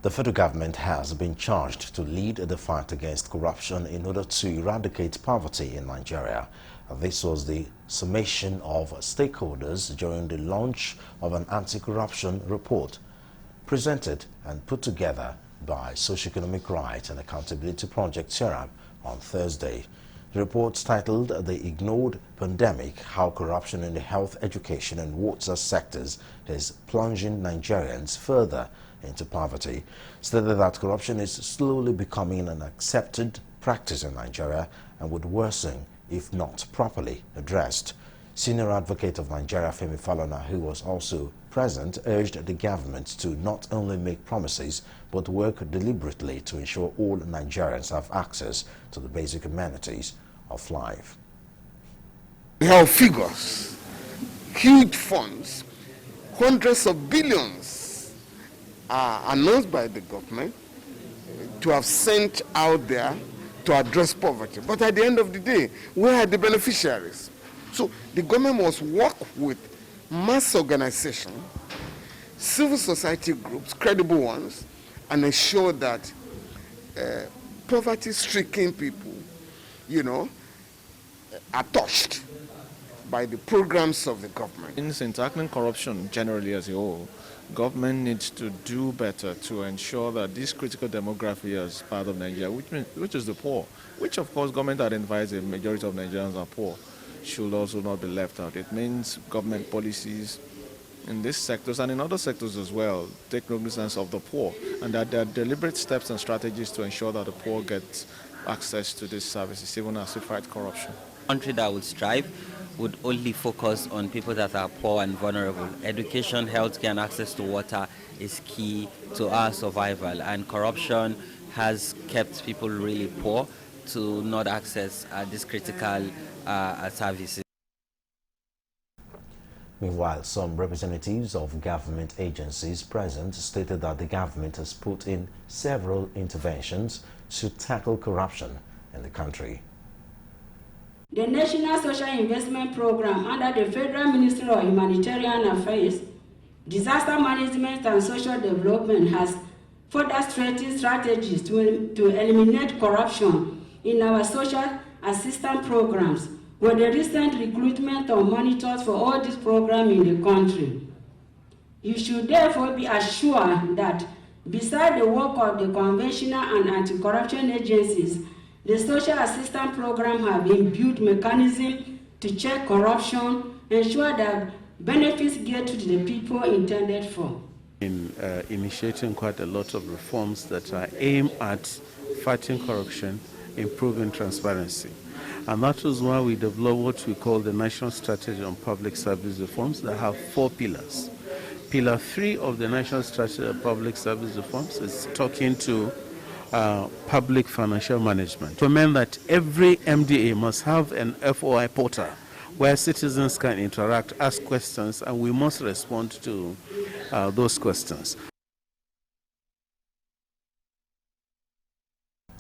The federal government has been charged to lead the fight against corruption in order to eradicate poverty in Nigeria. This was the summation of stakeholders during the launch of an anti-corruption report presented and put together by Socioeconomic Rights and Accountability Project SERAP on Thursday. The report titled The Ignored Pandemic, How Corruption in the Health, Education and Water sectors is Plunging Nigerians Further into Poverty, stated that corruption is slowly becoming an accepted practice in Nigeria and would worsen if not properly addressed. Senior advocate of Nigeria, Femi Falana, who was also present, urged the government to not only make promises but work deliberately to ensure all Nigerians have access to the basic amenities of life. We have figures, huge funds, hundreds of billions are announced by the government to have sent out there to address poverty. But at the end of the day, where are the beneficiaries? So the government must work with mass organizations, civil society groups, credible ones, and ensure that poverty-stricken people, are touched by the programs of the government. In tackling corruption generally as a whole, government needs to do better to ensure that this critical demography as part of Nigeria, which is the poor, which of course government identifies a majority of Nigerians are poor, should also not be left out. It means government policies in these sectors and in other sectors as well take cognizance of the poor, and that there are deliberate steps and strategies to ensure that the poor get access to these services, even as we fight corruption. A country that would strive would only focus on people that are poor and vulnerable. Education, healthcare, and access to water is key to our survival, and corruption has kept people really poor to not access these critical services. Meanwhile, some representatives of government agencies present stated that the government has put in several interventions to tackle corruption in the country. The National Social Investment Program under the Federal Ministry of Humanitarian Affairs, Disaster Management and Social Development has further strengthened strategies to eliminate corruption in our social assistance programs, with the recent recruitment of monitors for all these programs in the country. You should therefore be assured that besides the work of the conventional and anti-corruption agencies, the social assistance program have imbued mechanisms to check corruption, ensure that benefits get to the people intended for. In initiating quite a lot of reforms that are aimed at fighting corruption, improving transparency. And that is why we developed what we call the National Strategy on Public Service Reforms that have 4 pillars. Pillar 3 of the National Strategy on Public Service Reforms is talking to public financial management. To mean that every MDA must have an FOI portal where citizens can interact, ask questions, and we must respond to those questions.